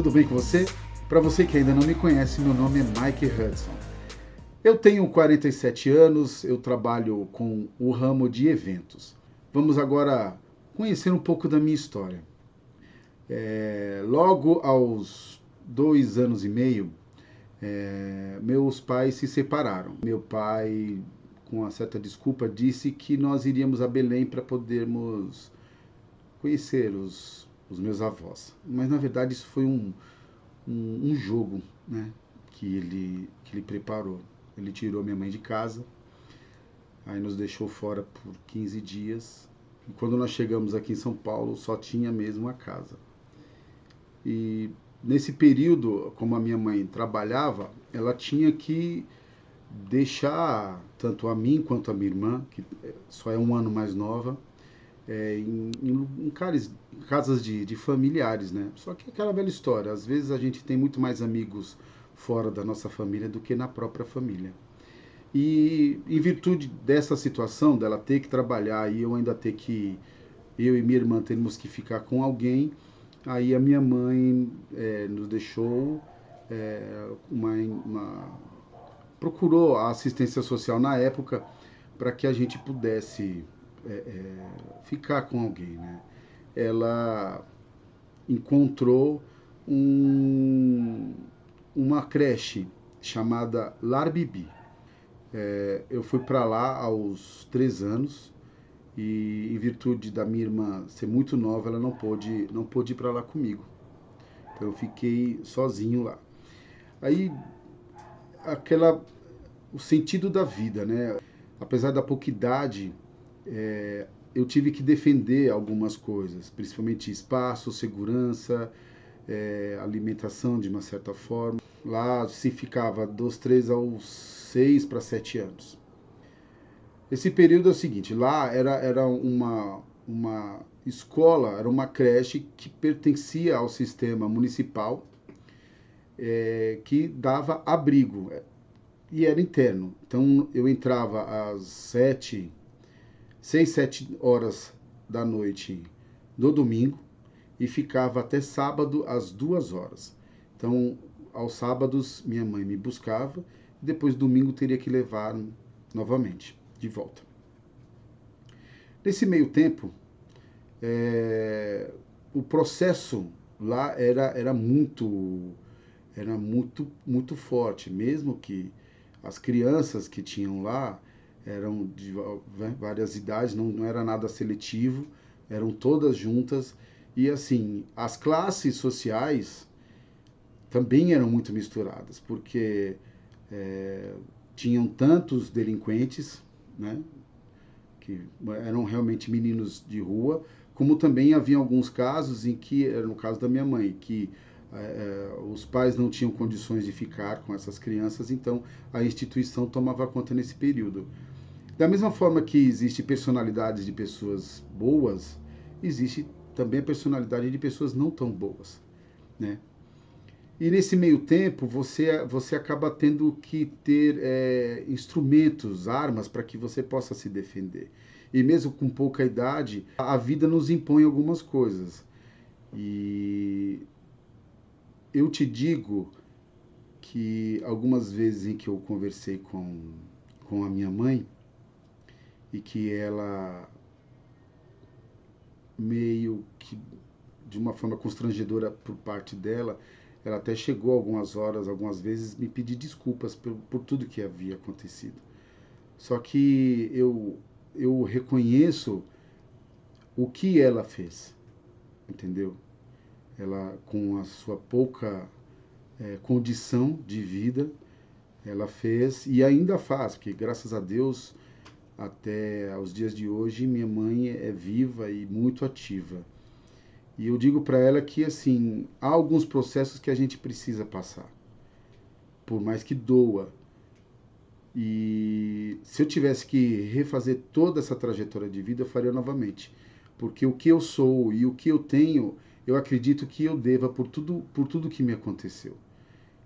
tudo bem com você? Para você que ainda não me conhece, meu nome é Mike Hudson. Eu tenho 47 anos, eu trabalho com o ramo de eventos. Vamos agora conhecer um pouco da minha história. Logo aos 2 anos e meio, meus pais se separaram. Meu pai, com uma certa desculpa, disse que nós iríamos a Belém para podermos conhecer os meus avós. Mas na verdade isso foi um jogo, né, que ele preparou. Ele tirou minha mãe de casa, aí nos deixou fora por 15 dias. E quando nós chegamos aqui em São Paulo, só tinha mesmo a casa. E nesse período, como a minha mãe trabalhava, ela tinha que deixar tanto a mim quanto a minha irmã, que só é um ano mais nova, em casas de familiares, né? Só que é aquela velha história, às vezes a gente tem muito mais amigos fora da nossa família do que na própria família. E em virtude dessa situação, dela ter que trabalhar e eu ainda ter que, eu e minha irmã temos que ficar com alguém, aí a minha mãe nos deixou, procurou a assistência social na época para que a gente pudesse ficar com alguém, né? Ela encontrou um, uma creche chamada Lar Bibi. Eu fui para lá aos 3 anos e, em virtude da minha irmã ser muito nova, ela não pôde ir para lá comigo. Então eu fiquei sozinho lá. Aí aquela o sentido da vida, né? Apesar da pouca idade, eu tive que defender algumas coisas, principalmente espaço, segurança, alimentação de uma certa forma. Lá se ficava dos 3 aos 6 para 7 anos. Esse período é o seguinte, lá era uma escola, era uma creche que pertencia ao sistema municipal, que dava abrigo, e era interno. Então eu entrava às 6, 7 horas da noite do domingo e ficava até sábado às 2 horas. Então, aos sábados, minha mãe me buscava e depois domingo teria que levar novamente de volta. Nesse meio tempo, o processo lá era muito forte, mesmo que as crianças que tinham lá eram de várias idades, não era nada seletivo, eram todas juntas. E assim, as classes sociais também eram muito misturadas, porque tinham tantos delinquentes, né, que eram realmente meninos de rua, como também havia alguns casos em que, era no caso da minha mãe, que os pais não tinham condições de ficar com essas crianças, então a instituição tomava conta nesse período. Da mesma forma que existe personalidades de pessoas boas, existe também a personalidade de pessoas não tão boas, né? E nesse meio tempo, você acaba tendo que ter instrumentos, armas, para que você possa se defender. E mesmo com pouca idade, a vida nos impõe algumas coisas. E eu te digo que algumas vezes em que eu conversei com a minha mãe, e que ela meio que de uma forma constrangedora por parte dela, ela até chegou algumas horas, algumas vezes, me pedir desculpas por tudo que havia acontecido. Só que eu reconheço o que ela fez, entendeu? Ela, com a sua pouca condição de vida, ela fez e ainda faz, porque graças a Deus, até os dias de hoje, minha mãe é viva e muito ativa. E eu digo para ela que, assim, há alguns processos que a gente precisa passar, por mais que doa. E se eu tivesse que refazer toda essa trajetória de vida, eu faria novamente. Porque o que eu sou e o que eu tenho, eu acredito que eu deva por tudo que me aconteceu.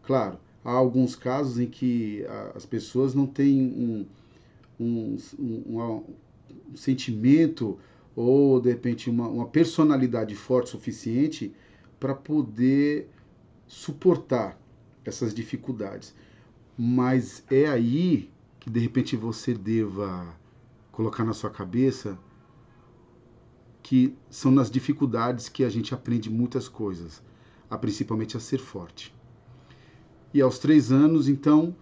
Claro, há alguns casos em que as pessoas não têm um sentimento ou, de repente, uma personalidade forte o suficiente para poder suportar essas dificuldades. Mas é aí que de repente você deva colocar na sua cabeça que são nas dificuldades que a gente aprende muitas coisas, principalmente a ser forte. E aos 3 anos, então,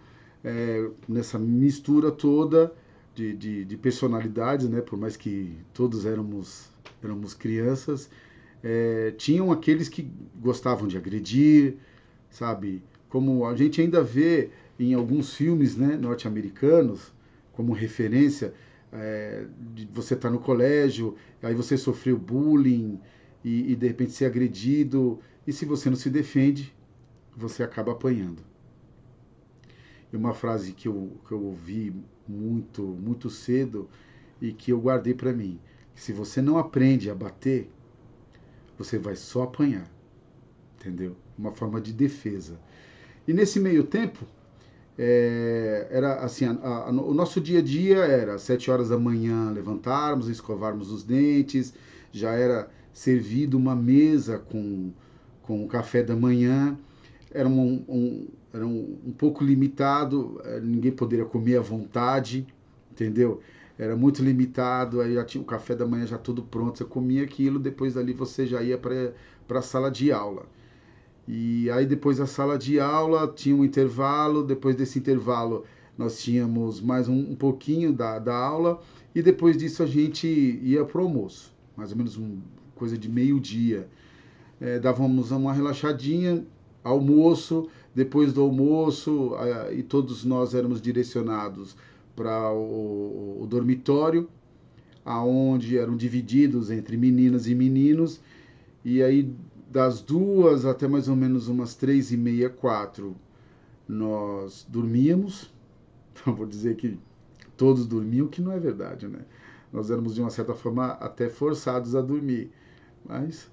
nessa mistura toda de personalidades, né, por mais que todos éramos crianças, tinham aqueles que gostavam de agredir, sabe? Como a gente ainda vê em alguns filmes, né, norte-americanos, como referência, de você estar no colégio, aí você sofreu bullying e de repente ser agredido, e se você não se defende, você acaba apanhando. E uma frase que eu ouvi muito cedo e que eu guardei para mim, que se você não aprende a bater, você vai só apanhar, entendeu? Uma forma de defesa. E nesse meio tempo, era assim, o nosso dia a dia era 7 horas da manhã levantarmos, escovarmos os dentes, já era servido uma mesa com o café da manhã, era um pouco limitado, ninguém poderia comer à vontade, entendeu? Era muito limitado, aí já tinha o café da manhã já tudo pronto, você comia aquilo, depois dali você já ia para a sala de aula. E aí depois da sala de aula tinha um intervalo, depois desse intervalo nós tínhamos mais um pouquinho da aula e depois disso a gente ia pro almoço, mais ou menos coisa de meio-dia. Dávamos uma relaxadinha, almoço, depois do almoço e todos nós éramos direcionados para o dormitório, aonde eram divididos entre meninas e meninos, e aí das 2 até mais ou menos umas 3h30, 4, nós dormíamos. Então vou dizer que todos dormiam, que não é verdade, né? Nós éramos de uma certa forma até forçados a dormir. Mas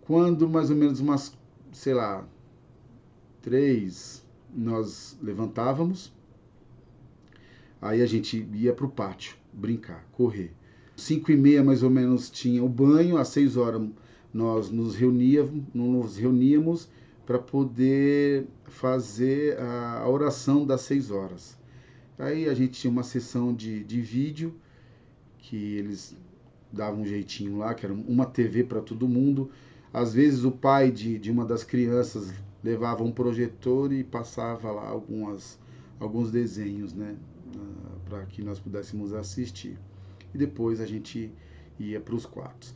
quando mais ou menos umas, sei lá, 3, nós levantávamos, aí a gente ia pro pátio brincar, correr. 5h30 mais ou menos tinha o banho, às 6 horas nós nos reuníamos para poder fazer a oração das 6 horas. Aí a gente tinha uma sessão de vídeo que eles davam um jeitinho lá, que era uma TV para todo mundo. Às vezes o pai de uma das crianças levava um projetor e passava lá alguns desenhos, né, para que nós pudéssemos assistir. E depois a gente ia para os quartos.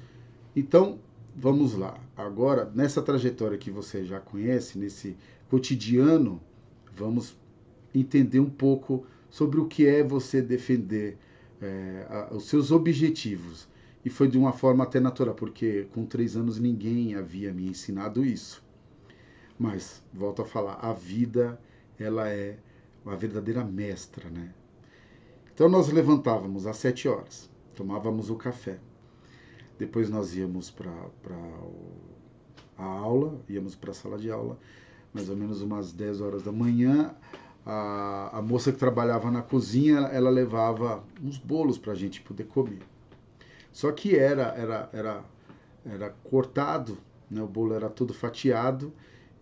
Então, vamos lá. Agora, nessa trajetória que você já conhece, nesse cotidiano, vamos entender um pouco sobre o que é você defender os seus objetivos. E foi de uma forma até natural, porque com 3 anos ninguém havia me ensinado isso. Mas, volto a falar, a vida, ela é uma verdadeira mestra, né? Então nós levantávamos às 7 horas, tomávamos o café. Depois nós íamos para a aula, íamos para a sala de aula, mais ou menos umas 10 horas da manhã. A moça que trabalhava na cozinha, ela levava uns bolos para a gente poder comer. Só que era cortado, né? O bolo era todo fatiado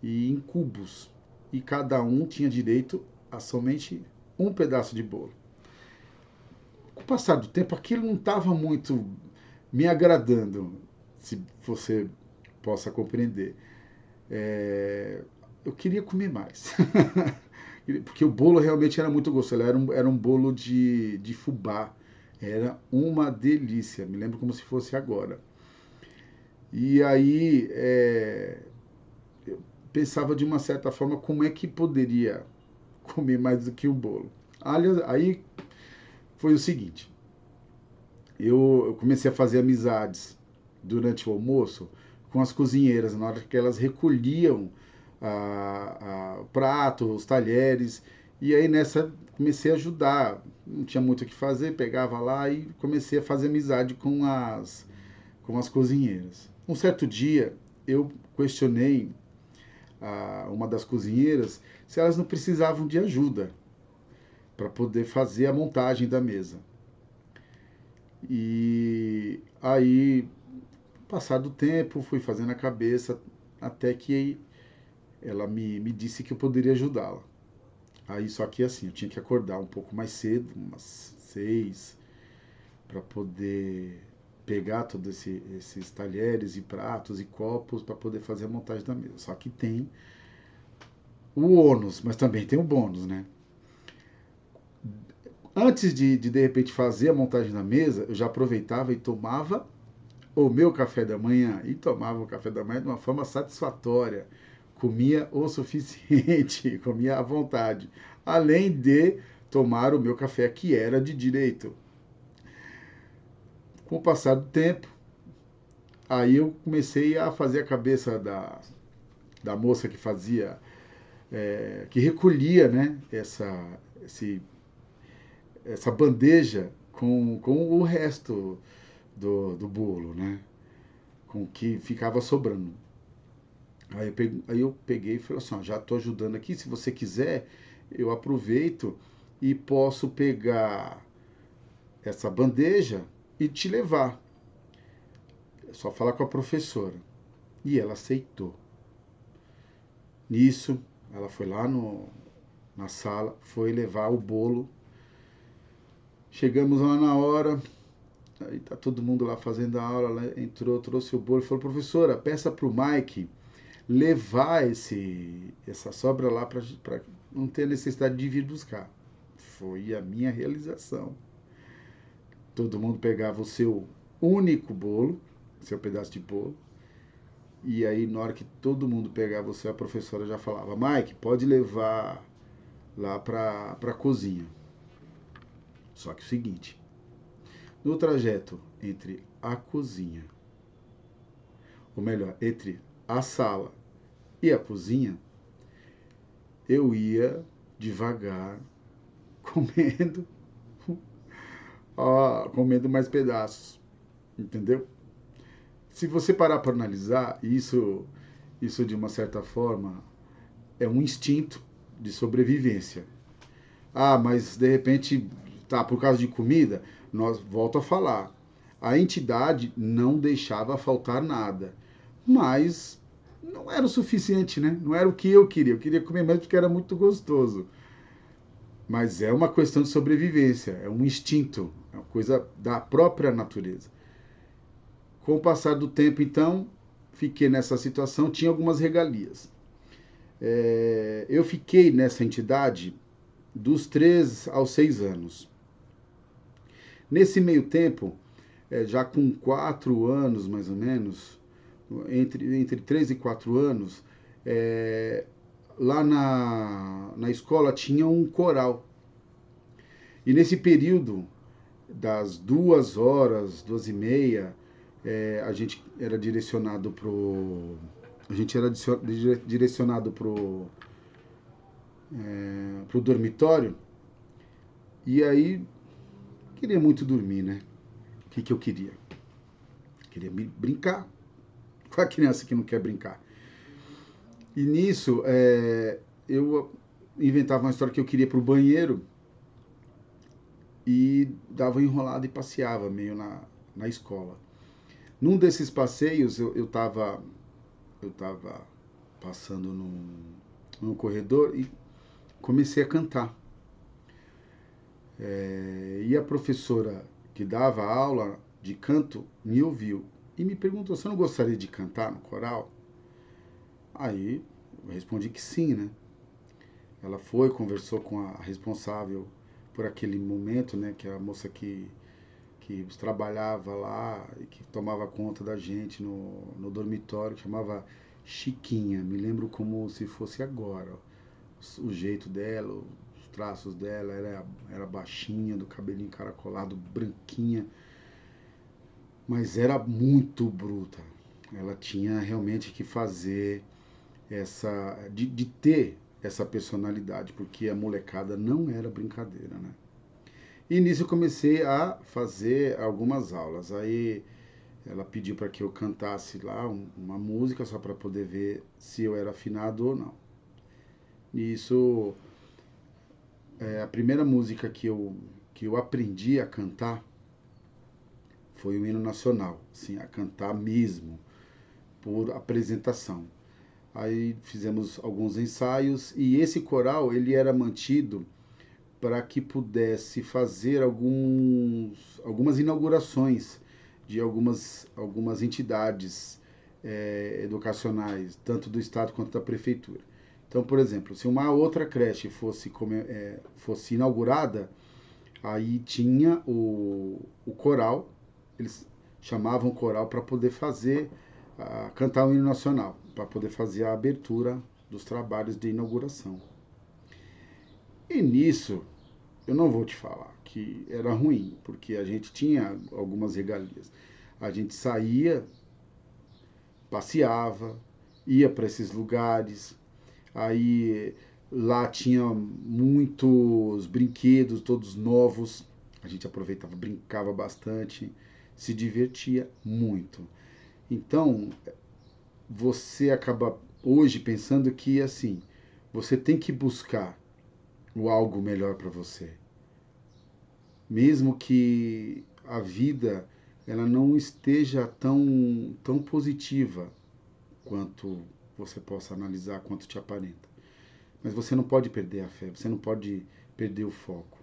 e em cubos. E cada um tinha direito a somente um pedaço de bolo. Com o passar do tempo, aquilo não estava muito me agradando, se você possa compreender. Eu queria comer mais. Porque o bolo realmente era muito gostoso. Era um bolo de fubá. Era uma delícia. Me lembro como se fosse agora. E aí eu pensava de uma certa forma como é que poderia comer mais do que o bolo. Aliás, aí foi o seguinte. Eu comecei a fazer amizades durante o almoço com as cozinheiras, na hora que elas recolhiam o prato, os talheres, e aí nessa comecei a ajudar. Não tinha muito o que fazer, pegava lá e comecei a fazer amizade com as cozinheiras. Um certo dia eu questionei uma das cozinheiras se elas não precisavam de ajuda para poder fazer a montagem da mesa. E aí, passado o tempo, fui fazendo a cabeça até que ela me disse que eu poderia ajudá-la. Aí só que assim, eu tinha que acordar um pouco mais cedo, umas 6, para poder pegar todos esses talheres e pratos e copos para poder fazer a montagem da mesa. Só que tem o ônus, mas também tem o bônus, né? Antes de repente fazer a montagem da mesa, eu já aproveitava e tomava o meu café da manhã. E tomava o café da manhã de uma forma satisfatória. Comia o suficiente, comia à vontade. Além de tomar o meu café, que era de direito. Com o passar do tempo, aí eu comecei a fazer a cabeça da moça que fazia, que recolhia, né, essa bandeja com o resto do bolo, né, com o que ficava sobrando. Aí eu peguei e falei assim, ó, já estou ajudando aqui, se você quiser, eu aproveito e posso pegar essa bandeja e te levar. É só falar com a professora. E ela aceitou. Nisso, ela foi lá na sala, foi levar o bolo. Chegamos lá na hora, aí tá todo mundo lá fazendo a aula, ela entrou, trouxe o bolo e falou, professora, peça pro Mike levar essa sobra lá para não ter necessidade de vir buscar. Foi a minha realização. Todo mundo pegava o seu único bolo, seu pedaço de bolo, e aí na hora que todo mundo pegava o seu, a professora já falava, Mike, pode levar lá para a cozinha. Só que o seguinte, no trajeto entre a cozinha, ou melhor, entre a sala e a cozinha, eu ia devagar, comendo, comendo mais pedaços, entendeu? Se você parar para analisar, isso de uma certa forma é um instinto de sobrevivência. Ah, mas de repente, tá, por causa de comida, nós volto a falar. A entidade não deixava faltar nada, mas não era o suficiente, né? Não era o que eu queria. Eu queria comer mais porque era muito gostoso. Mas é uma questão de sobrevivência, é um instinto, é uma coisa da própria natureza. Com o passar do tempo, então, fiquei nessa situação, tinha algumas regalias. Eu fiquei nessa entidade dos 3 aos 6 anos. Nesse meio tempo, já com 4 anos mais ou menos, entre 3 e 4 anos, lá na escola tinha um coral. E nesse período, das 2 horas, 2h30, a gente era direcionado pro. A gente era direcionado pro dormitório. E aí, queria muito dormir, né? O que eu queria? Queria brincar. Qual a criança que não quer brincar? E nisso, eu inventava uma história que eu queria ir pro banheiro e dava enrolado e passeava meio na escola. Num desses passeios, eu tava passando num corredor e comecei a cantar. E a professora que dava aula de canto me ouviu e me perguntou: você não gostaria de cantar no coral? Aí eu respondi que sim, né? Ela foi, conversou com a responsável por aquele momento, né? Que é a moça que trabalhava lá e que tomava conta da gente no dormitório, que chamava Chiquinha. Me lembro como se fosse agora. O jeito dela, os traços dela, era baixinha, do cabelinho encaracolado, branquinha, mas era muito bruta. Ela tinha realmente que fazer de ter essa personalidade, porque a molecada não era brincadeira, né? E nisso eu comecei a fazer algumas aulas. Aí ela pediu para que eu cantasse lá uma música só para poder ver se eu era afinado ou não. E isso, a primeira música que eu aprendi a cantar foi o hino nacional, assim, a cantar mesmo, por apresentação. Aí fizemos alguns ensaios e esse coral ele era mantido para que pudesse fazer algumas inaugurações de algumas entidades educacionais, tanto do Estado quanto da Prefeitura. Então, por exemplo, se uma outra creche fosse inaugurada, aí tinha o coral, eles chamavam o coral para poder cantar o hino nacional, para poder fazer a abertura dos trabalhos de inauguração. E nisso, eu não vou te falar que era ruim, porque a gente tinha algumas regalias. A gente saía, passeava, ia para esses lugares, aí lá tinha muitos brinquedos, todos novos. A gente aproveitava, brincava bastante, se divertia muito. Então, você acaba hoje pensando que assim, você tem que buscar o algo melhor para você. Mesmo que a vida ela não esteja tão positiva quanto você possa analisar, quanto te aparenta. Mas você não pode perder a fé, você não pode perder o foco.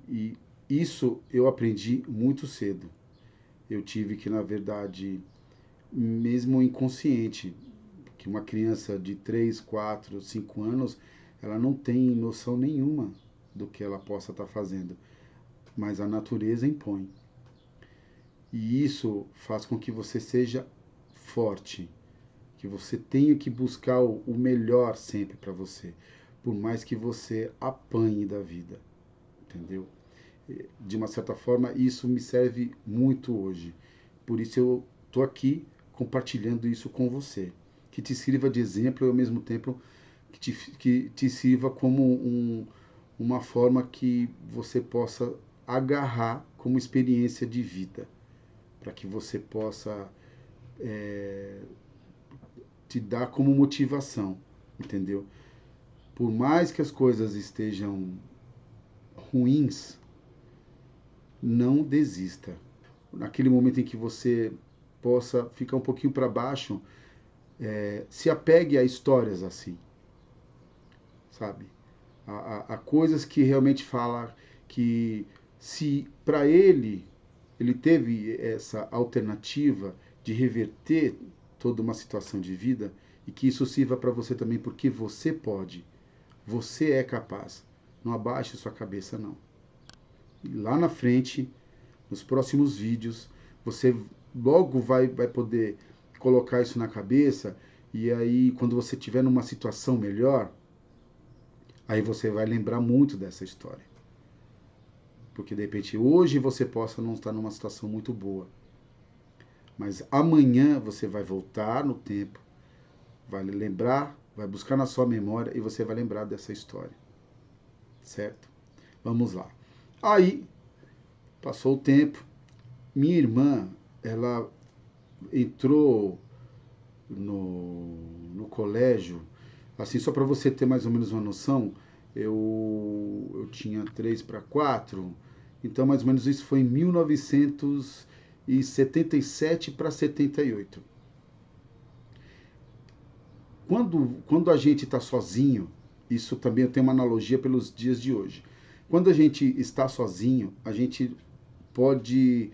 E isso eu aprendi muito cedo. Eu tive que, na verdade, mesmo inconsciente, que uma criança de 3, 4, 5 anos, ela não tem noção nenhuma do que ela possa estar fazendo, mas a natureza impõe. E isso faz com que você seja forte, que você tenha que buscar o melhor sempre para você, por mais que você apanhe da vida, entendeu? De uma certa forma, isso me serve muito hoje. Por isso eu estou aqui compartilhando isso com você, que te sirva de exemplo e ao mesmo tempo que te sirva como uma forma que você possa agarrar como experiência de vida, para que você possa te dar como motivação, entendeu? Por mais que as coisas estejam ruins, não desista. Naquele momento em que você possa ficar um pouquinho para baixo, se apegue a histórias assim, sabe? A coisas que realmente falam que se para ele teve essa alternativa de reverter toda uma situação de vida e que isso sirva para você também porque você pode, você é capaz. Não abaixe sua cabeça não. E lá na frente, nos próximos vídeos, você logo vai poder colocar isso na cabeça e aí quando você estiver numa situação melhor, aí você vai lembrar muito dessa história. Porque de repente hoje você possa não estar numa situação muito boa. Mas amanhã você vai voltar no tempo, vai lembrar, vai buscar na sua memória e você vai lembrar dessa história. Certo? Vamos lá. Aí, passou o tempo, minha irmã, ela entrou no colégio, assim, só para você ter mais ou menos uma noção, eu tinha 3 para 4, então mais ou menos isso foi em 1977 para 78. Quando a gente está sozinho, isso também tem uma analogia pelos dias de hoje. Quando a gente está sozinho, a gente pode.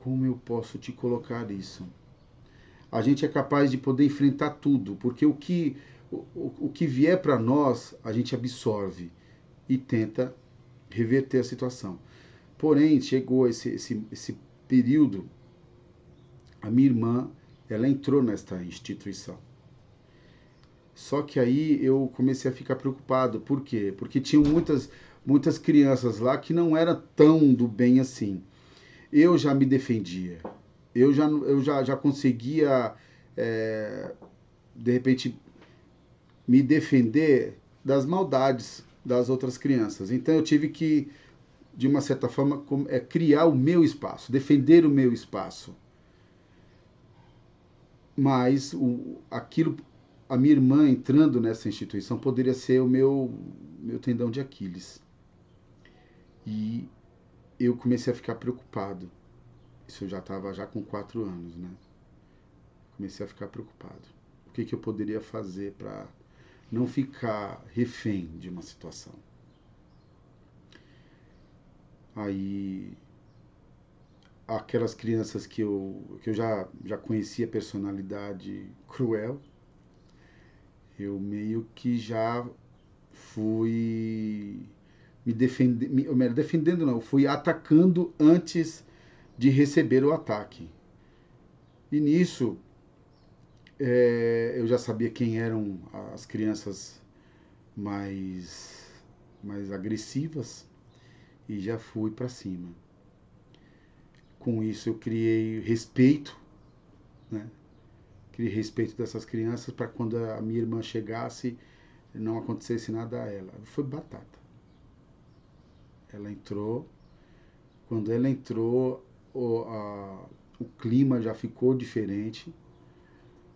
Como eu posso te colocar isso? A gente é capaz de poder enfrentar tudo, porque o que vier para nós, a gente absorve e tenta reverter a situação. Porém, chegou esse período, a minha irmã, ela entrou nesta instituição. Só que aí eu comecei a ficar preocupado. Por quê? Porque tinham muitas crianças lá que não eram tão do bem assim. Eu já me defendia. Eu já conseguia, é, de repente, me defender das maldades das outras crianças. Então eu tive que, de uma certa forma, criar o meu espaço, defender o meu espaço. Mas aquilo, a minha irmã entrando nessa instituição poderia ser o meu tendão de Aquiles. E eu comecei a ficar preocupado. Isso eu já estava já com 4 anos, né? Comecei a ficar preocupado. O que eu poderia fazer para não ficar refém de uma situação? Aí, aquelas crianças que eu já conhecia a personalidade cruel, eu meio que já fui me defendendo, defendendo não, fui atacando antes de receber o ataque. E nisso, eu já sabia quem eram as crianças mais, mais agressivas e já fui para cima. Com isso eu criei respeito, né? Criei respeito dessas crianças para quando a minha irmã chegasse não acontecesse nada a ela. Foi batata. Ela entrou, quando ela entrou, o clima já ficou diferente.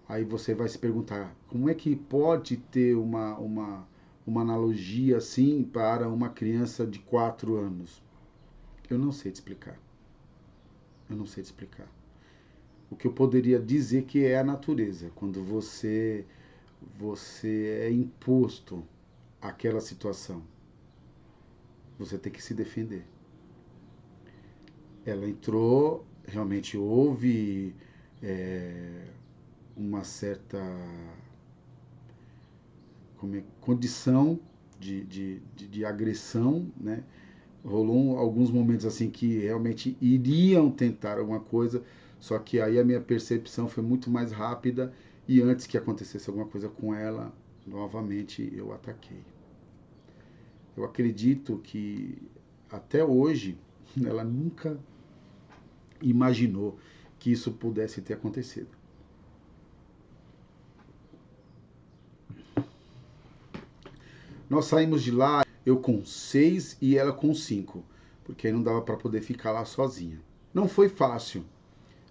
Aí você vai se perguntar, como é que pode ter uma analogia assim para uma criança de 4 anos? Eu não sei te explicar. Eu não sei te explicar. O que eu poderia dizer que é a natureza, quando você é imposto àquela situação, você tem que se defender. Ela entrou, realmente houve uma certa condição de agressão, né? Rolou alguns momentos assim que realmente iriam tentar alguma coisa, só que aí a minha percepção foi muito mais rápida e antes que acontecesse alguma coisa com ela, novamente eu ataquei. Eu acredito que até hoje ela nunca imaginou que isso pudesse ter acontecido. Nós saímos de lá, eu com 6 e ela com 5, porque aí não dava para poder ficar lá sozinha. Não foi fácil,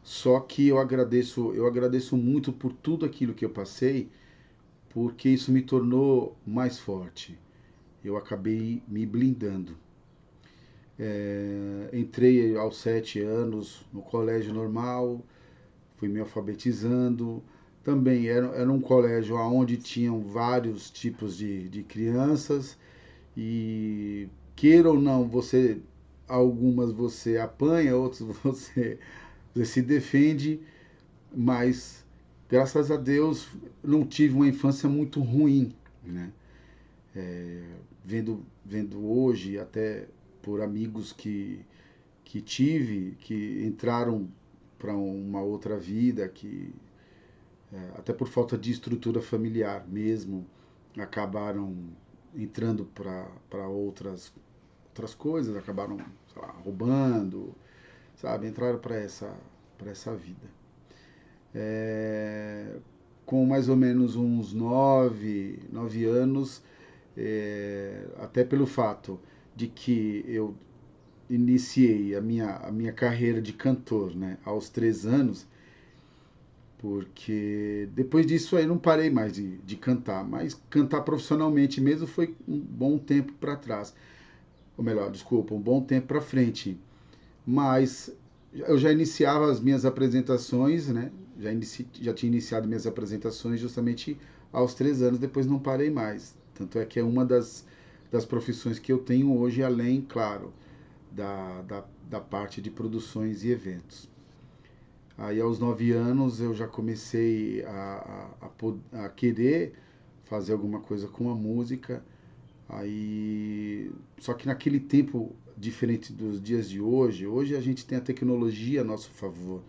só que eu agradeço muito por tudo aquilo que eu passei, porque isso me tornou mais forte. Eu acabei me blindando. Entrei aos 7 anos no colégio normal, fui me alfabetizando. Também era um colégio onde tinham vários tipos de crianças e queira ou não, algumas você apanha, outras você se defende, mas graças a Deus não tive uma infância muito ruim, né? Vendo hoje, até por amigos que tive, que entraram para uma outra vida, que até por falta de estrutura familiar mesmo, acabaram entrando para outras coisas, acabaram, sei lá, roubando, sabe? Entraram para essa vida. Com mais ou menos uns 9 anos, até pelo fato de que eu iniciei a minha carreira de cantor, né, aos 3 anos, porque depois disso aí não parei mais de cantar, mas cantar profissionalmente mesmo foi um bom tempo para trás, ou melhor, desculpa, um bom tempo para frente, mas eu já iniciava as minhas apresentações, né, já tinha iniciado minhas apresentações justamente aos 3 anos, depois não parei mais, tanto é que é uma das profissões que eu tenho hoje, além, claro, da parte de produções e eventos. Aí aos 9 anos eu já comecei a querer fazer alguma coisa com a música. Aí, só que naquele tempo, diferente dos dias de hoje a gente tem a tecnologia a nosso favor.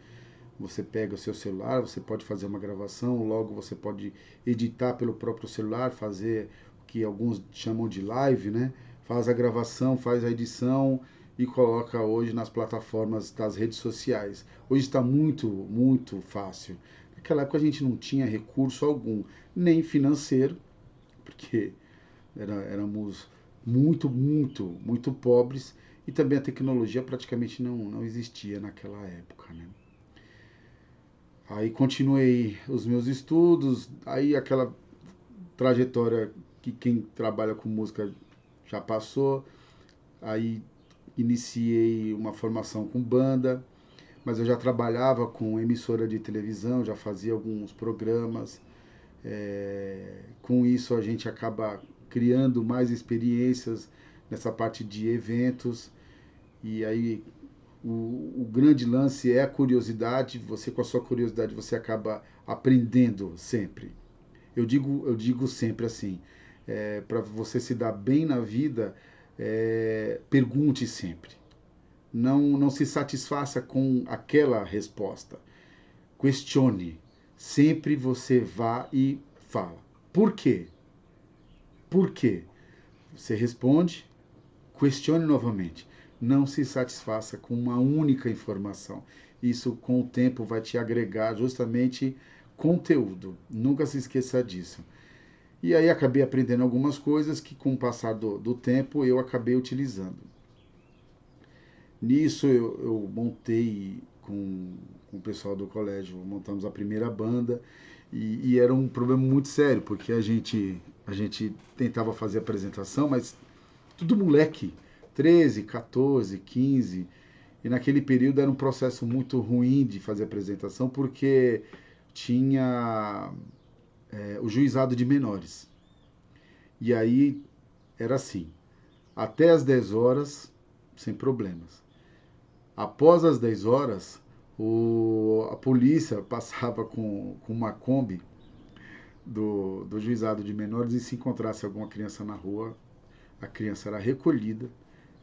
Você pega o seu celular, você pode fazer uma gravação, logo você pode editar pelo próprio celular, fazer o que alguns chamam de live, né? Faz a gravação, faz a edição e coloca hoje nas plataformas das redes sociais. Hoje está muito, muito fácil. Naquela época a gente não tinha recurso algum, nem financeiro, porque éramos muito, muito, muito pobres e também a tecnologia praticamente não existia naquela época, né? Aí continuei os meus estudos, aí aquela trajetória que quem trabalha com música já passou, aí iniciei uma formação com banda, mas eu já trabalhava com emissora de televisão, já fazia alguns programas. Com isso a gente acaba criando mais experiências nessa parte de eventos. E aí o grande lance é a curiosidade. Você, com a sua curiosidade, você acaba aprendendo sempre. Eu digo sempre assim, para você se dar bem na vida, pergunte sempre. Não se satisfaça com aquela resposta. Questione. Sempre você vá e fala. Por quê? Por quê? Você responde, questione novamente. Não se satisfaça com uma única informação. Isso, com o tempo, vai te agregar justamente conteúdo. Nunca se esqueça disso. E aí acabei aprendendo algumas coisas que, com o passar do tempo, eu acabei utilizando. Nisso, eu montei com o pessoal do colégio, montamos a primeira banda. E era um problema muito sério, porque a gente tentava fazer apresentação, mas tudo moleque, 13, 14, 15. E naquele período era um processo muito ruim de fazer apresentação, porque tinha o juizado de menores. E aí era assim, até as 10 horas, sem problemas. Após as 10 horas, a polícia passava com uma Kombi do juizado de menores, e se encontrasse alguma criança na rua, a criança era recolhida,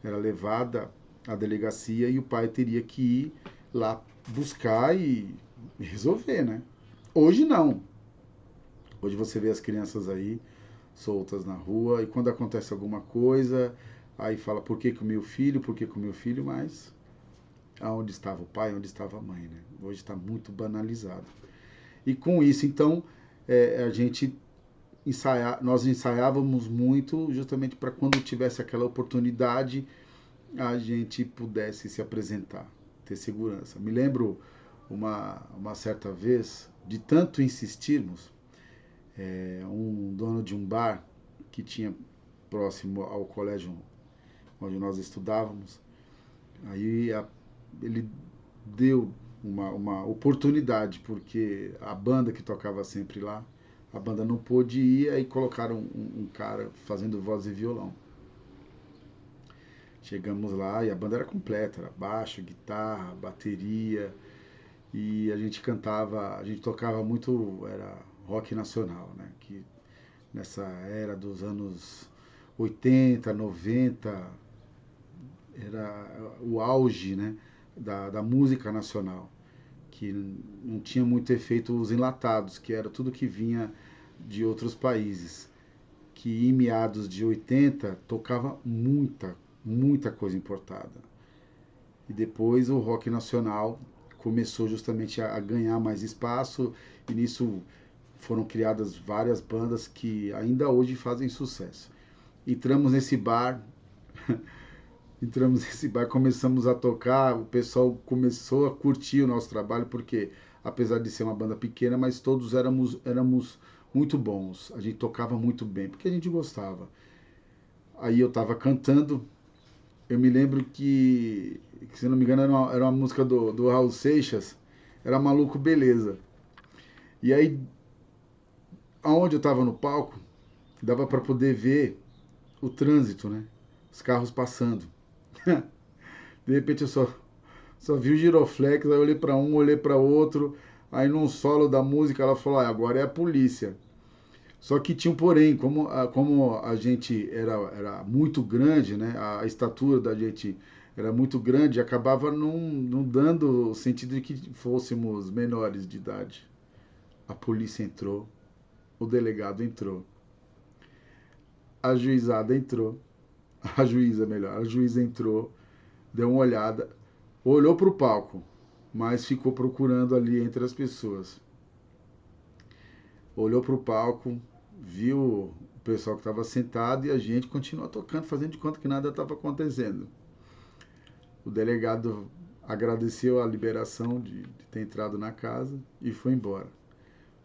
era levada à delegacia e o pai teria que ir lá buscar e resolver, né? Hoje não. Hoje você vê as crianças aí soltas na rua e quando acontece alguma coisa, aí fala por que com o meu filho, por que com o meu filho, mas aonde estava o pai, onde estava a mãe, né? Hoje está muito banalizado. E com isso, então, a gente nós ensaiávamos muito justamente para quando tivesse aquela oportunidade a gente pudesse se apresentar, ter segurança. Me lembro uma certa vez, de tanto insistirmos, um dono de um bar que tinha próximo ao colégio onde nós estudávamos, aí ele deu uma oportunidade, porque a banda que tocava sempre lá, a banda não pôde ir, aí colocaram um cara fazendo voz e violão. Chegamos lá e a banda era completa, era baixo, guitarra, bateria, e a gente cantava, a gente tocava muito, era rock nacional, né? Que nessa era dos anos 80, 90, era o auge, né? Da música nacional, que não tinha muito efeito os enlatados, que era tudo que vinha de outros países, que em meados de 80 tocava muita coisa importada. E depois o rock nacional começou justamente a ganhar mais espaço e nisso foram criadas várias bandas que ainda hoje fazem sucesso. Entramos nesse bar, começamos a tocar, o pessoal começou a curtir o nosso trabalho, porque apesar de ser uma banda pequena, mas todos éramos muito bons. A gente tocava muito bem, porque a gente gostava. Aí eu estava cantando, eu me lembro que, se não me engano, era uma música do Raul Seixas, era Maluco Beleza. E aí, aonde eu estava no palco, dava para poder ver o trânsito, né? Os carros passando. De repente eu só vi o giroflex, aí eu olhei para um, olhei para outro, aí num solo da música ela falou, ah, agora é a polícia. Só que tinha um porém, como a gente era muito grande, né? A estatura da gente era muito grande, acabava não dando o sentido de que fôssemos menores de idade. A polícia entrou, o delegado entrou, a juizada entrou, a juíza, melhor, a juíza entrou, deu uma olhada, olhou para o palco, mas ficou procurando ali entre as pessoas. Olhou para o palco, viu o pessoal que estava sentado e a gente continuou tocando, fazendo de conta que nada estava acontecendo. O delegado agradeceu a liberação de ter entrado na casa e foi embora.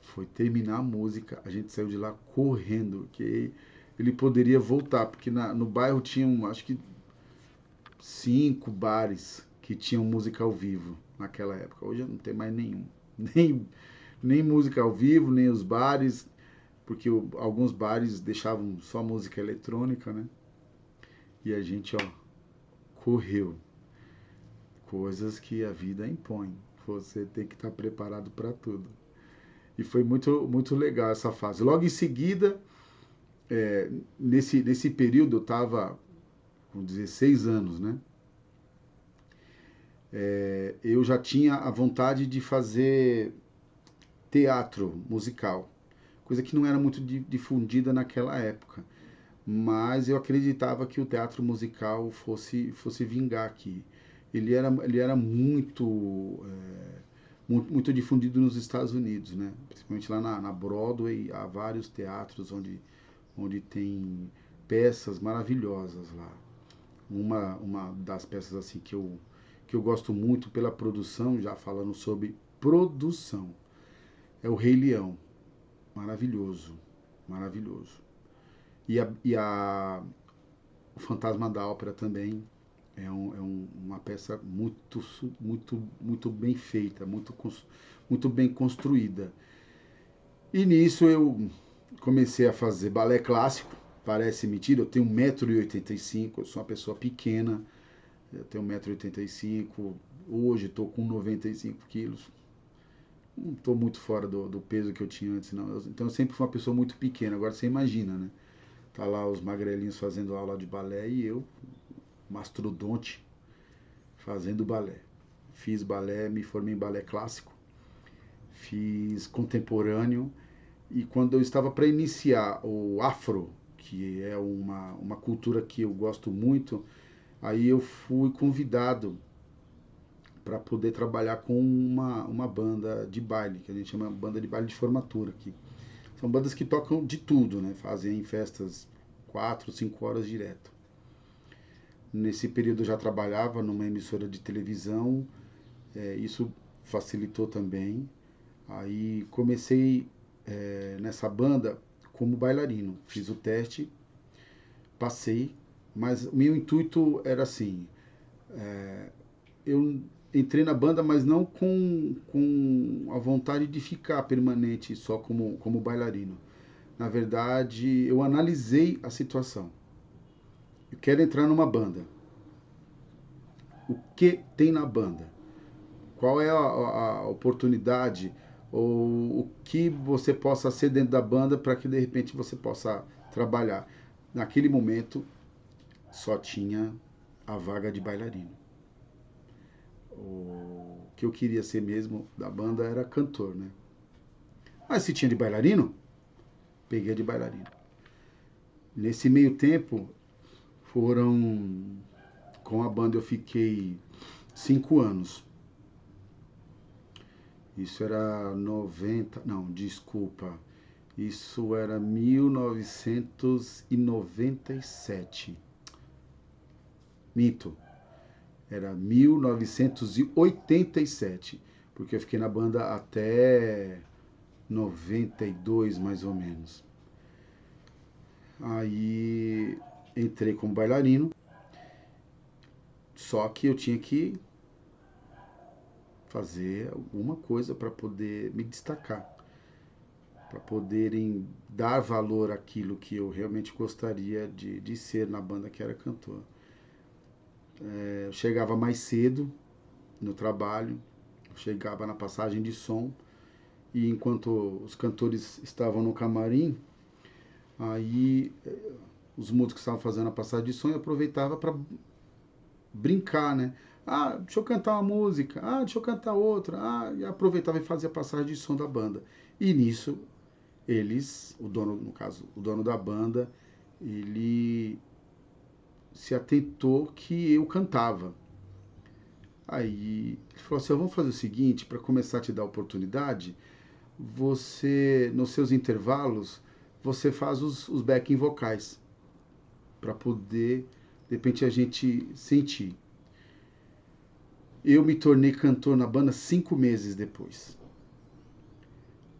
Foi terminar a música, a gente saiu de lá correndo, que ele poderia voltar, porque no bairro tinham, acho que, 5 bares que tinham música ao vivo. naquela época. Hoje não tem mais nenhum. Nem, nem música ao vivo, nem os bares, porque alguns bares deixavam só música eletrônica, né? E a gente, ó, correu. Coisas que a vida impõe. Você tem que estar preparado para tudo. E foi muito legal essa fase. Logo em seguida, nesse período, eu estava com 16 anos, né? Eu já tinha a vontade de fazer teatro musical, coisa que não era muito difundida naquela época. Mas eu acreditava que o teatro musical fosse vingar aqui. Ele era muito difundido nos Estados Unidos, né? Principalmente lá na Broadway, há vários teatros onde tem peças maravilhosas lá. Uma das peças assim que eu gosto muito pela produção, já falando sobre produção, é o Rei Leão. Maravilhoso, maravilhoso. O Fantasma da Ópera também uma peça muito bem feita, muito bem construída. E nisso eu comecei a fazer balé clássico. Parece mentira, eu tenho 1,85 m, eu sou uma pessoa pequena, eu tenho 1,85 m, hoje estou com 95 quilos. Não estou muito fora do peso que eu tinha antes, não. Então eu sempre fui uma pessoa muito pequena, agora você imagina, né? Tá lá os magrelinhos fazendo aula de balé e eu, mastrodonte, fazendo balé. Fiz balé, me formei em balé clássico, fiz contemporâneo e quando eu estava para iniciar o afro, que é uma cultura que eu gosto muito, aí eu fui convidado para poder trabalhar com uma banda de baile, que a gente chama banda de baile de formatura aqui. São bandas que tocam de tudo, né? Fazem festas 4, 5 horas direto. Nesse período eu já trabalhava numa emissora de televisão, isso facilitou também. Aí comecei nessa banda como bailarino. Fiz o teste, passei, mas o meu intuito era assim, eu entrei na banda, mas não com a vontade de ficar permanente só como bailarino. Na verdade, eu analisei a situação. Eu quero entrar numa banda. O que tem na banda? Qual é a oportunidade ou o que você possa ser dentro da banda para que de repente você possa trabalhar? Naquele momento só tinha a vaga de bailarino. O que eu queria ser mesmo da banda era cantor, né? Mas se tinha de bailarino, peguei de bailarino. Nesse meio tempo, com a banda eu fiquei 5 anos. Isso era 90, não, desculpa. Isso era 1997. Minto. Era 1987, porque eu fiquei na banda até 92 mais ou menos. Aí entrei como bailarino, só que eu tinha que fazer alguma coisa para poder me destacar, para poderem dar valor àquilo que eu realmente gostaria de ser na banda, que era cantor. Eu chegava mais cedo no trabalho, chegava na passagem de som, e enquanto os cantores estavam no camarim, aí os músicos estavam fazendo a passagem de som e eu aproveitava para brincar, né? Ah, deixa eu cantar uma música. Ah, deixa eu cantar outra. Ah, e aproveitava e fazia a passagem de som da banda. E nisso, o dono, no caso, o dono da banda, ele se atentou que eu cantava. Aí ele falou assim: vamos fazer o seguinte, para começar a te dar oportunidade, você, nos seus intervalos, você faz os backing vocais, para poder, de repente, a gente sentir. Eu me tornei cantor na banda 5 meses depois.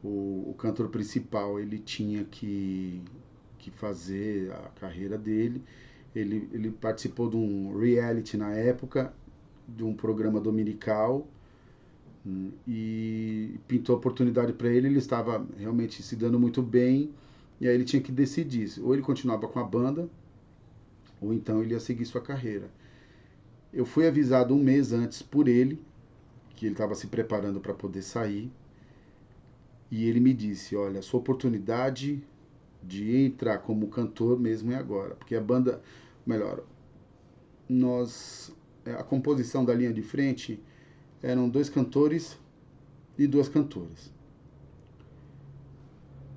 O cantor principal, ele tinha que fazer a carreira dele. Ele participou de um reality na época, de um programa dominical, E pintou a oportunidade para ele, ele estava realmente se dando muito bem, e aí ele tinha que decidir, ou ele continuava com a banda, ou então ele ia seguir sua carreira. Eu fui avisado um mês antes por ele, que ele estava se preparando para poder sair, e ele me disse, olha, sua oportunidade de entrar como cantor mesmo é agora, porque a banda, melhor, a composição da linha de frente eram 2 cantores e 2 cantoras.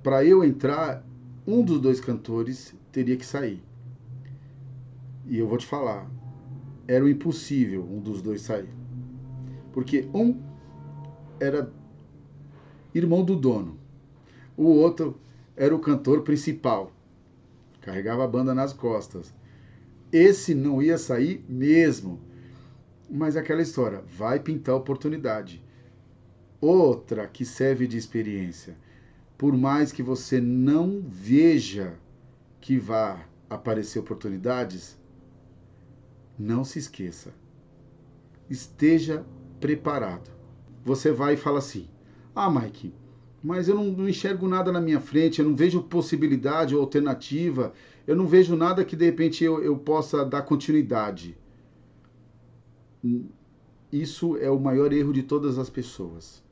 Para eu entrar, um dos 2 cantores teria que sair. E eu vou te falar, era o impossível um dos dois sair. Porque um era irmão do dono, o outro era o cantor principal, carregava a banda nas costas. Esse não ia sair mesmo. Mas é aquela história, vai pintar oportunidade. Outra que serve de experiência. Por mais que você não veja que vá aparecer oportunidades, não se esqueça. Esteja preparado. Você vai e fala assim: ah, Mike, mas eu não enxergo nada na minha frente, eu não vejo possibilidade ou alternativa, eu não vejo nada que de repente eu possa dar continuidade. Isso é o maior erro de todas as pessoas.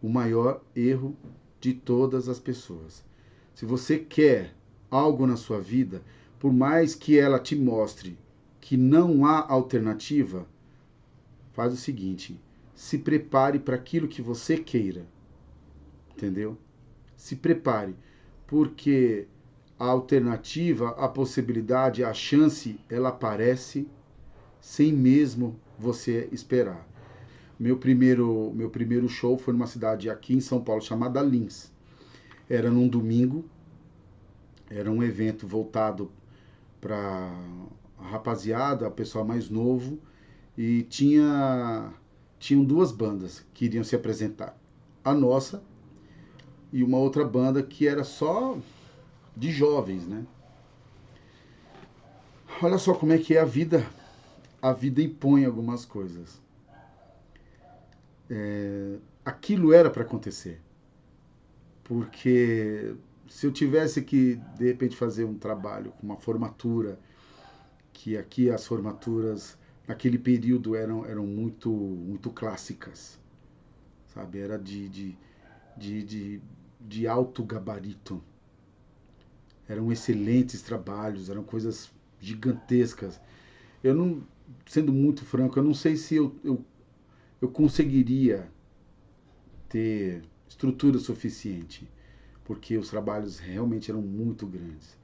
O maior erro de todas as pessoas. Se você quer algo na sua vida, por mais que ela te mostre que não há alternativa, faz o seguinte: se prepare para aquilo que você queira. Entendeu? Se prepare, porque a alternativa, a possibilidade, a chance, ela aparece sem mesmo você esperar. Meu primeiro show foi numa cidade aqui em São Paulo chamada Lins. Era num domingo, era um evento voltado para a rapaziada, o pessoal mais novo, e tinham 2 bandas que iriam se apresentar. A nossa e uma outra banda que era só de jovens, né? Olha só como é que é a vida. A vida impõe algumas coisas. Aquilo era para acontecer. Porque se eu tivesse que, de repente, fazer um trabalho com uma formatura, que aqui as formaturas naquele período eram muito, muito clássicas, sabe? Era de, de, de alto gabarito. Eram excelentes trabalhos, eram coisas gigantescas. Eu não, sendo muito franco, eu não sei se eu conseguiria ter estrutura suficiente, porque os trabalhos realmente eram muito grandes.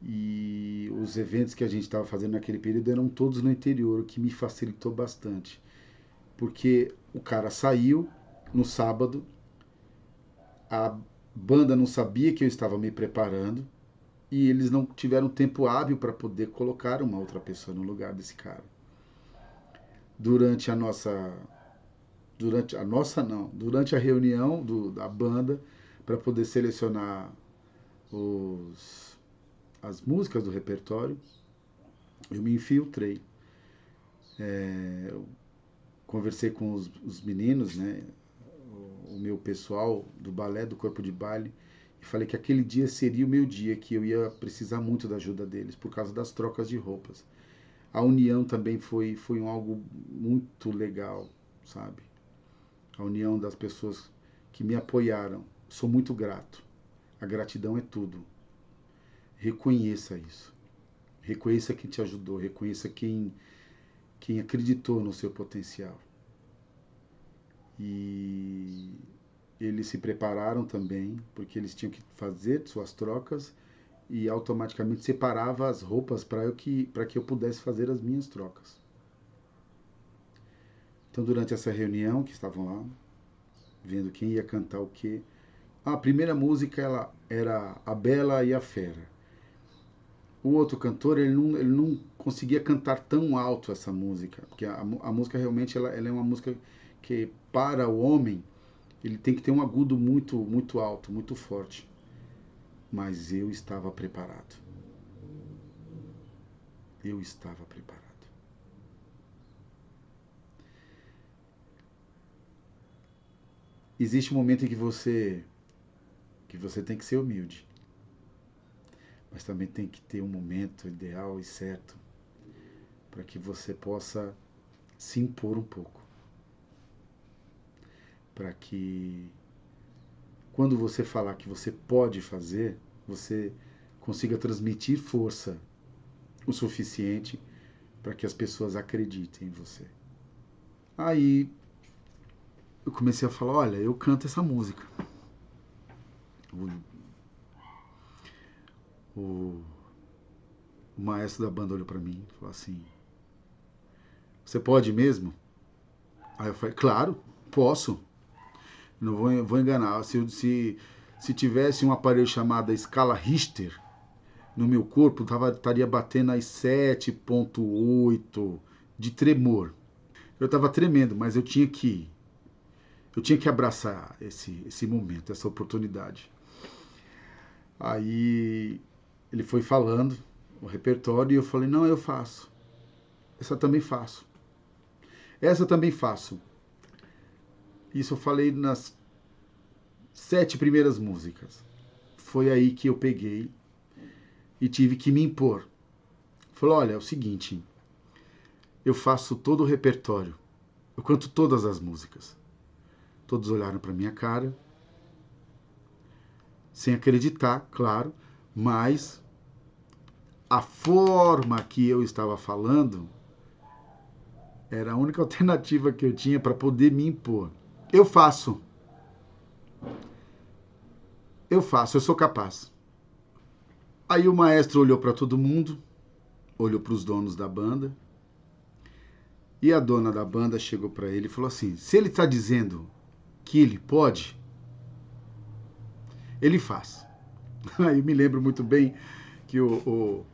E os eventos que a gente estava fazendo naquele período eram todos no interior, o que me facilitou bastante. Porque o cara saiu no sábado, a banda não sabia que eu estava me preparando e eles não tiveram tempo hábil para poder colocar uma outra pessoa no lugar desse cara. Durante a nossa durante a reunião da banda para poder selecionar os, as músicas do repertório, eu me infiltrei. Eu conversei com os meninos, né, o meu pessoal do balé, do corpo de baile, e falei que aquele dia seria o meu dia, que eu ia precisar muito da ajuda deles por causa das trocas de roupas. A união também foi algo muito legal, sabe? A união das pessoas que me apoiaram. Sou muito grato. A gratidão é tudo. Reconheça isso. Reconheça quem te ajudou. Reconheça quem acreditou no seu potencial. E eles se prepararam também, porque eles tinham que fazer suas trocas e automaticamente separava as roupas para que eu pudesse fazer as minhas trocas. Então, durante essa reunião que estavam lá, vendo quem ia cantar o quê, a primeira música ela era A Bela e a Fera. O outro cantor ele não conseguia cantar tão alto essa música, porque a música realmente ela é uma música que para o homem ele tem que ter um agudo muito muito alto, muito forte. Mas eu estava preparado. Eu estava preparado. existe um momento em que você tem que ser humilde, mas também tem que ter um momento ideal e certo para que você possa se impor um pouco, para que quando você falar que você pode fazer, você consiga transmitir força o suficiente para que as pessoas acreditem em você. Aí eu comecei a falar, olha, eu canto essa música. O, o maestro da banda olhou para mim e falou assim, você pode mesmo? Aí eu falei, claro, posso. Não vou enganar. Se tivesse um aparelho chamado escala Richter no meu corpo, estaria batendo as 7,8 de tremor. Eu estava tremendo, mas eu tinha que abraçar esse momento, essa oportunidade. Aí ele foi falando o repertório e eu falei, não, eu faço. Essa também faço. Essa também faço. Isso eu falei nas 7 primeiras músicas. Foi aí que eu peguei e tive que me impor. Falei, olha, é o seguinte, eu faço todo o repertório, eu canto todas as músicas. Todos olharam para minha cara, sem acreditar, claro, mas a forma que eu estava falando era a única alternativa que eu tinha para poder me impor. Eu faço, eu sou capaz. Aí o maestro olhou para todo mundo, olhou para os donos da banda, e a dona da banda chegou para ele e falou assim: se ele está dizendo que ele pode, ele faz. Aí eu me lembro muito bem que o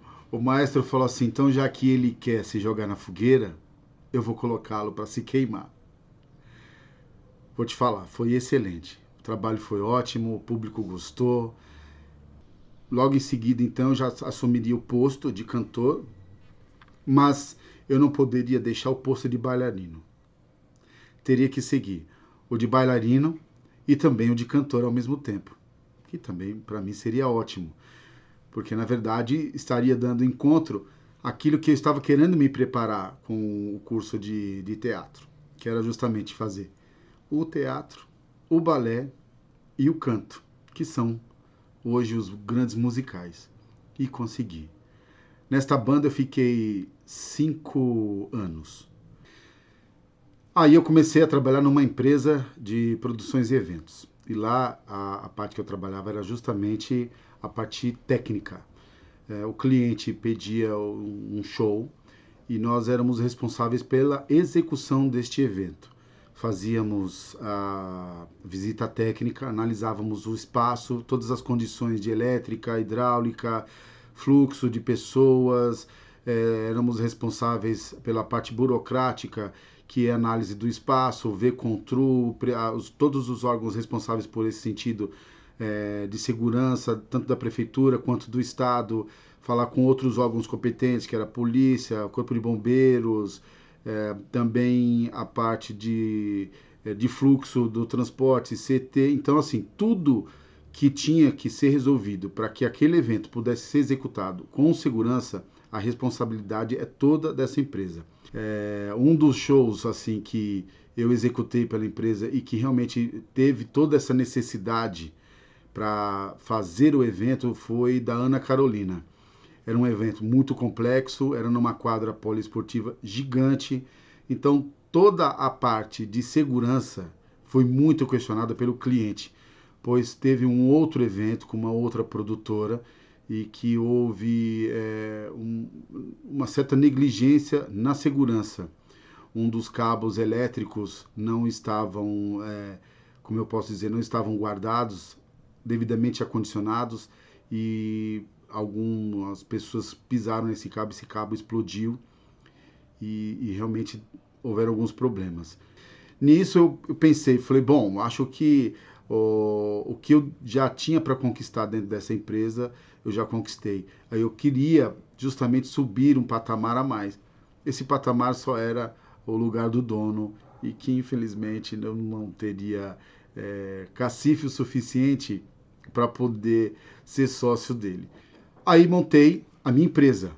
maestro falou assim: então, já que ele quer se jogar na fogueira, eu vou colocá-lo para se queimar. Vou te falar, foi excelente. O trabalho foi ótimo, o público gostou. Logo em seguida, então, eu já assumiria o posto de cantor, mas eu não poderia deixar o posto de bailarino. Teria que seguir o de bailarino e também o de cantor ao mesmo tempo, que também para mim seria ótimo, porque na verdade estaria dando encontro àquilo que eu estava querendo me preparar com o curso de teatro, que era justamente fazer o teatro, o balé e o canto, que são hoje os grandes musicais. E consegui. Nesta banda eu fiquei 5 anos. Aí eu comecei a trabalhar numa empresa de produções e eventos. E lá a parte que eu trabalhava era justamente a parte técnica. O cliente pedia um show e nós éramos responsáveis pela execução deste evento. Fazíamos a visita técnica, analisávamos o espaço, todas as condições de elétrica, hidráulica, fluxo de pessoas, éramos responsáveis pela parte burocrática, que é a análise do espaço, VControl, todos os órgãos responsáveis por esse sentido de segurança, tanto da prefeitura quanto do estado, falar com outros órgãos competentes, que era a polícia, o corpo de bombeiros, também a parte de fluxo do transporte, CT. Então, assim, tudo que tinha que ser resolvido para que aquele evento pudesse ser executado com segurança, a responsabilidade é toda dessa empresa. Um dos shows assim que eu executei pela empresa e que realmente teve toda essa necessidade para fazer o evento foi da Ana Carolina. Era um evento muito complexo, era numa quadra poliesportiva gigante, então toda a parte de segurança foi muito questionada pelo cliente, pois teve um outro evento com uma outra produtora e que houve uma certa negligência na segurança. Um dos cabos elétricos não estavam, como eu posso dizer, não estavam guardados, devidamente acondicionados, e algumas pessoas pisaram nesse cabo, esse cabo explodiu e realmente houveram alguns problemas. Nisso eu pensei, falei, bom, acho que o que eu já tinha para conquistar dentro dessa empresa, eu já conquistei. Aí eu queria justamente subir um patamar a mais. Esse patamar só era o lugar do dono e que infelizmente eu não teria cacife o suficiente para poder ser sócio dele. Aí montei a minha empresa,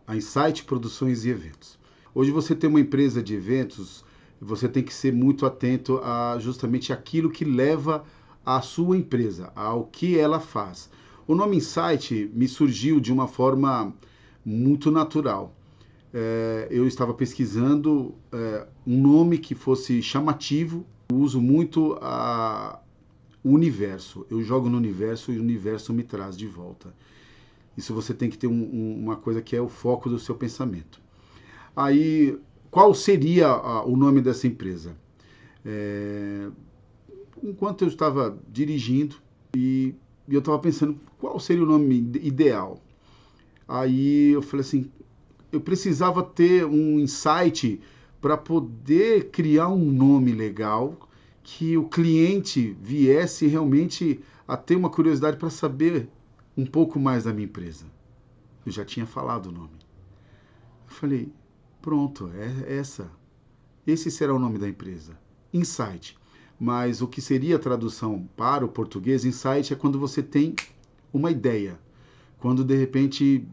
a Insight Produções e Eventos. Hoje você tem uma empresa de eventos, você tem que ser muito atento a justamente aquilo que leva a sua empresa, ao que ela faz. O nome Insight me surgiu de uma forma muito natural. Eu estava pesquisando um nome que fosse chamativo. Eu uso muito o universo. Eu jogo no universo e o universo me traz de volta. Isso você tem que ter uma coisa que é o foco do seu pensamento. Aí, qual seria o nome dessa empresa? Enquanto eu estava dirigindo e eu estava pensando qual seria o nome ideal. Aí eu falei assim, eu precisava ter um insight para poder criar um nome legal que o cliente viesse realmente a ter uma curiosidade para saber um pouco mais da minha empresa. Eu já tinha falado o nome. Eu falei, pronto, é essa. Esse será o nome da empresa. Insight. Mas o que seria a tradução para o português, insight, é quando você tem uma ideia. Quando de repente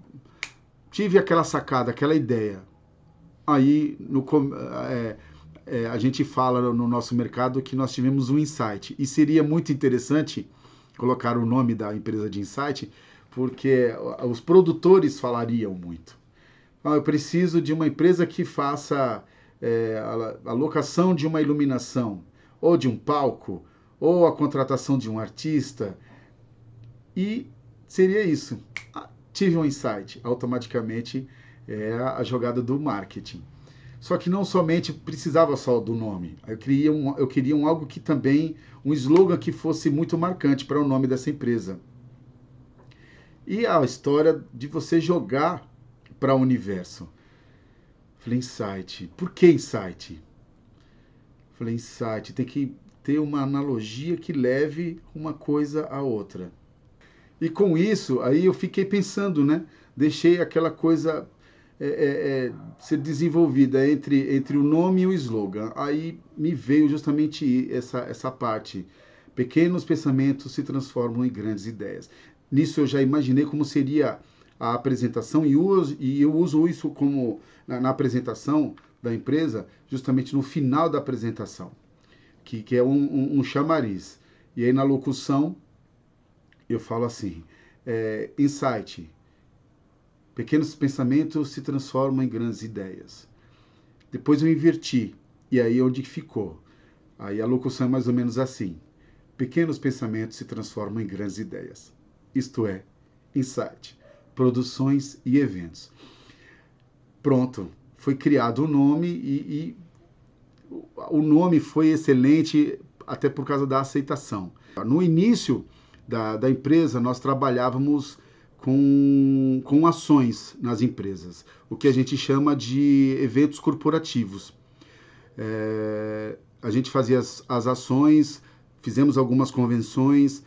tive aquela sacada, aquela ideia. Aí a gente fala no nosso mercado que nós tivemos um insight. E seria muito interessante colocar o nome da empresa de insight, porque os produtores falariam muito. Eu preciso de uma empresa que faça a locação de uma iluminação, ou de um palco, ou a contratação de um artista. E seria isso. Tive um insight, automaticamente a jogada do marketing. Só que não somente precisava só do nome. Eu queria algo que também, um slogan que fosse muito marcante para o nome dessa empresa. E a história de você jogar para o universo. Falei, insight. Por que insight? Falei, insight. Tem que ter uma analogia que leve uma coisa à outra. E com isso, aí eu fiquei pensando, né? Deixei aquela coisa ser desenvolvida entre o nome e o slogan. Aí me veio justamente essa parte. Pequenos pensamentos se transformam em grandes ideias. Nisso eu já imaginei como seria a apresentação e eu uso isso como na apresentação da empresa, justamente no final da apresentação, que é um chamariz. E aí na locução eu falo assim, insight, pequenos pensamentos se transformam em grandes ideias. Depois eu inverti, e aí onde ficou? Aí a locução é mais ou menos assim, pequenos pensamentos se transformam em grandes ideias. Isto é, insight, produções e eventos. Pronto, foi criado o nome e o nome foi excelente até por causa da aceitação. No início da empresa, nós trabalhávamos com ações nas empresas, o que a gente chama de eventos corporativos. A gente fazia as ações, fizemos algumas convenções.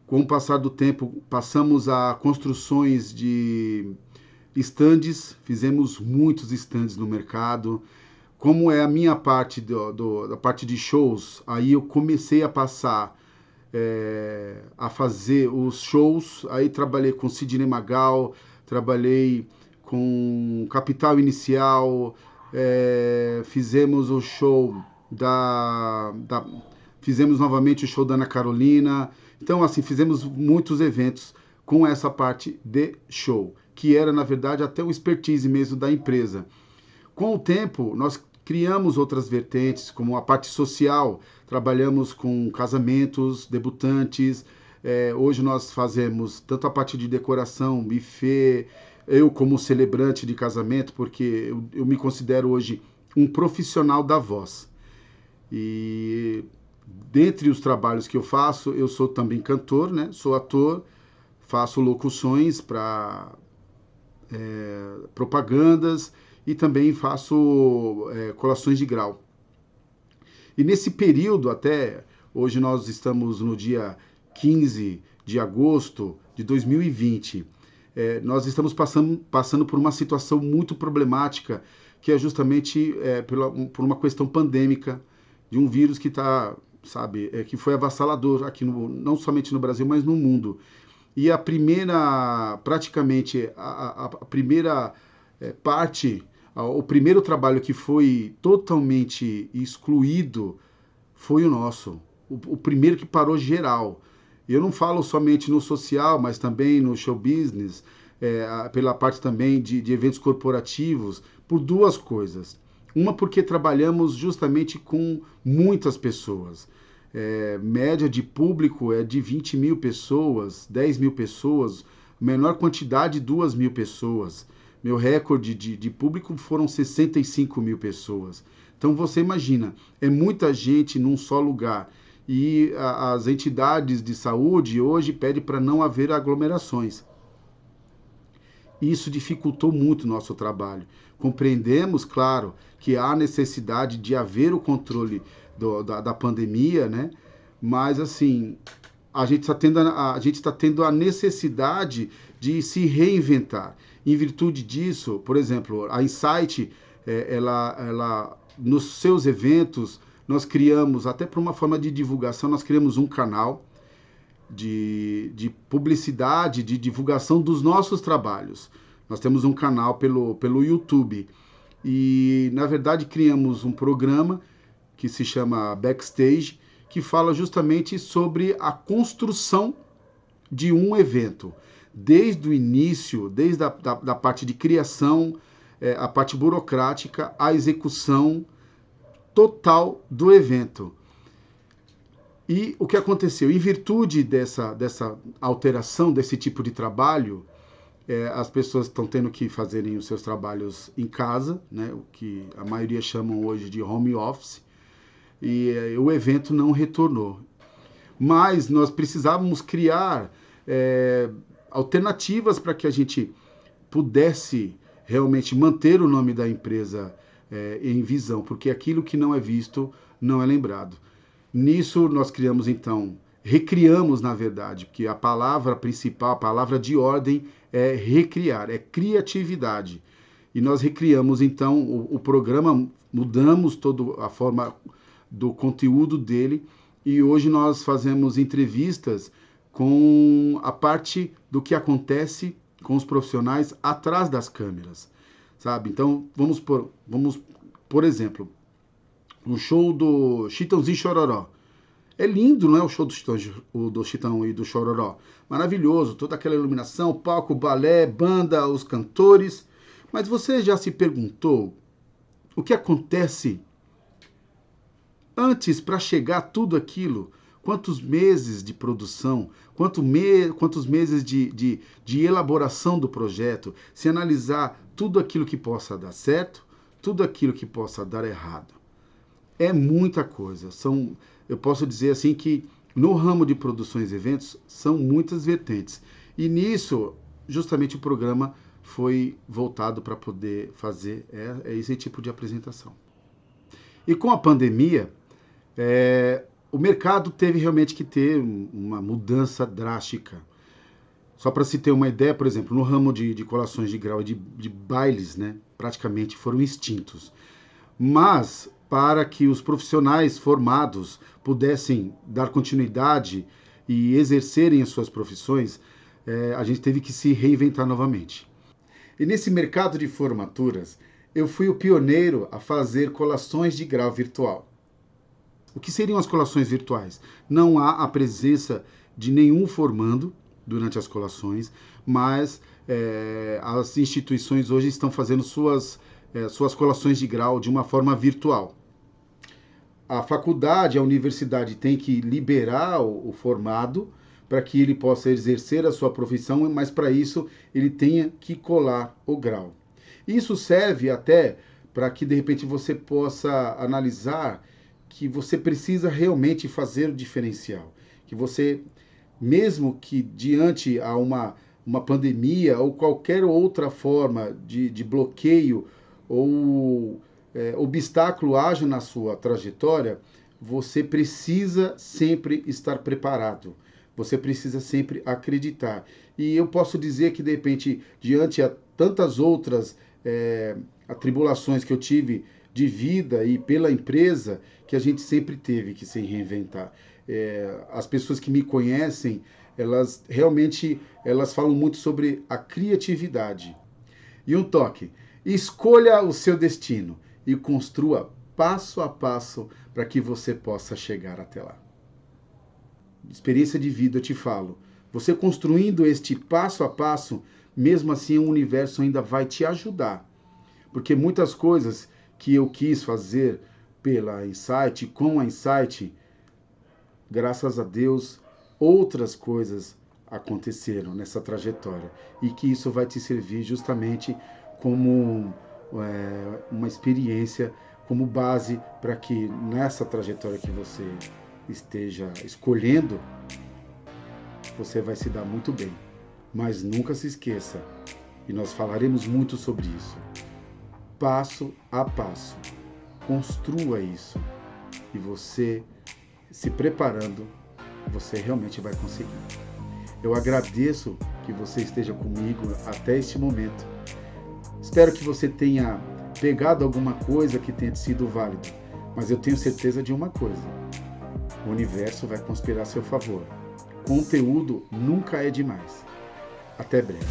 Com o passar do tempo, passamos a construções de estandes, fizemos muitos estandes no mercado. Como é a minha parte da parte de shows, aí eu comecei a passar a fazer os shows. Aí trabalhei com Sidney Magal, trabalhei com Capital Inicial, fizemos o show fizemos novamente o show da Ana Carolina. Então, assim, fizemos muitos eventos com essa parte de show, que era, na verdade, até o expertise mesmo da empresa. Com o tempo, nós criamos outras vertentes, como a parte social, trabalhamos com casamentos, debutantes. Hoje nós fazemos tanto a parte de decoração, buffet, eu como celebrante de casamento, porque eu me considero hoje um profissional da voz. E dentre os trabalhos que eu faço, eu sou também cantor, né? Sou ator, faço locuções para propagandas e também faço colações de grau. E nesse período até, hoje nós estamos no dia 15 de agosto de 2020, nós estamos passando por uma situação muito problemática, que é justamente por uma questão pandêmica, de um vírus que está sabe, que foi avassalador aqui não somente no Brasil, mas no mundo. E a primeira, praticamente, a primeira parte, o primeiro trabalho que foi totalmente excluído foi o nosso. O primeiro que parou geral. Eu não falo somente no social, mas também no show business, pela parte também de eventos corporativos, por duas coisas. Uma, porque trabalhamos justamente com muitas pessoas. Média de público é de 20 mil pessoas, 10 mil pessoas, menor quantidade, 2 mil pessoas. Meu recorde de público foram 65 mil pessoas. Então você imagina, é muita gente num só lugar. E as entidades de saúde hoje pedem para não haver aglomerações. Isso dificultou muito o nosso trabalho. Compreendemos, claro, que há necessidade de haver o controle da pandemia, né? Mas, assim, a gente está tendo a necessidade de se reinventar. Em virtude disso, por exemplo, a Insight, nos seus eventos, nós criamos, até por uma forma de divulgação, nós criamos um canal de publicidade, de divulgação dos nossos trabalhos. Nós temos um canal pelo YouTube e, na verdade, criamos um programa que se chama Backstage, que fala justamente sobre a construção de um evento. Desde o início, desde da parte de criação, a parte burocrática, a execução total do evento. E o que aconteceu? Em virtude dessa alteração, desse tipo de trabalho, as pessoas estão tendo que fazerem os seus trabalhos em casa, né, o que a maioria chamam hoje de home office, e o evento não retornou. Mas nós precisávamos criar alternativas para que a gente pudesse realmente manter o nome da empresa em visão, porque aquilo que não é visto não é lembrado. Nisso nós criamos então, recriamos na verdade, porque a palavra principal, a palavra de ordem é recriar, é criatividade. E nós recriamos então o programa, mudamos toda a forma do conteúdo dele e hoje nós fazemos entrevistas com a parte do que acontece com os profissionais atrás das câmeras, sabe? Então vamos por exemplo, um show do Chitãozinho e Chororó. É lindo, não é, o show do Chitão e do Chororó? Maravilhoso, toda aquela iluminação, palco, balé, banda, os cantores. Mas você já se perguntou o que acontece antes para chegar tudo aquilo? Quantos meses de produção, quantos meses de elaboração do projeto, se analisar tudo aquilo que possa dar certo, tudo aquilo que possa dar errado. É muita coisa. Eu posso dizer assim que no ramo de produções e eventos são muitas vertentes. E nisso, justamente o programa foi voltado para poder fazer esse tipo de apresentação. E com a pandemia, o mercado teve realmente que ter uma mudança drástica. Só para se ter uma ideia, por exemplo, no ramo de colações de grau e de bailes, né, praticamente foram extintos. Mas para que os profissionais formados pudessem dar continuidade e exercerem as suas profissões, a gente teve que se reinventar novamente. E nesse mercado de formaturas, eu fui o pioneiro a fazer colações de grau virtual. O que seriam as colações virtuais? Não há a presença de nenhum formando durante as colações, mas as instituições hoje estão fazendo suas colações de grau de uma forma virtual. A faculdade, a universidade tem que liberar o formado para que ele possa exercer a sua profissão, mas para isso ele tenha que colar o grau. Isso serve até para que de repente você possa analisar que você precisa realmente fazer o diferencial, que você, mesmo que diante a uma pandemia ou qualquer outra forma de bloqueio ou obstáculo haja na sua trajetória, você precisa sempre estar preparado. Você precisa sempre acreditar. E eu posso dizer que, de repente, diante a tantas outras atribulações que eu tive de vida e pela empresa que a gente sempre teve que se reinventar. As pessoas que me conhecem, elas realmente elas falam muito sobre a criatividade. E um toque: escolha o seu destino e construa passo a passo para que você possa chegar até lá. Experiência de vida, eu te falo. Você construindo este passo a passo, mesmo assim o universo ainda vai te ajudar. Porque muitas coisas que eu quis fazer pela Insight, com a Insight, graças a Deus, outras coisas aconteceram nessa trajetória. E que isso vai te servir justamente como uma experiência, como base para que nessa trajetória que você esteja escolhendo, você vai se dar muito bem. Mas nunca se esqueça, e nós falaremos muito sobre isso, passo a passo. Construa isso. E você, se preparando, você realmente vai conseguir. Eu agradeço que você esteja comigo até este momento. Espero que você tenha pegado alguma coisa que tenha sido válida. Mas eu tenho certeza de uma coisa: o universo vai conspirar a seu favor. Conteúdo nunca é demais. Até breve.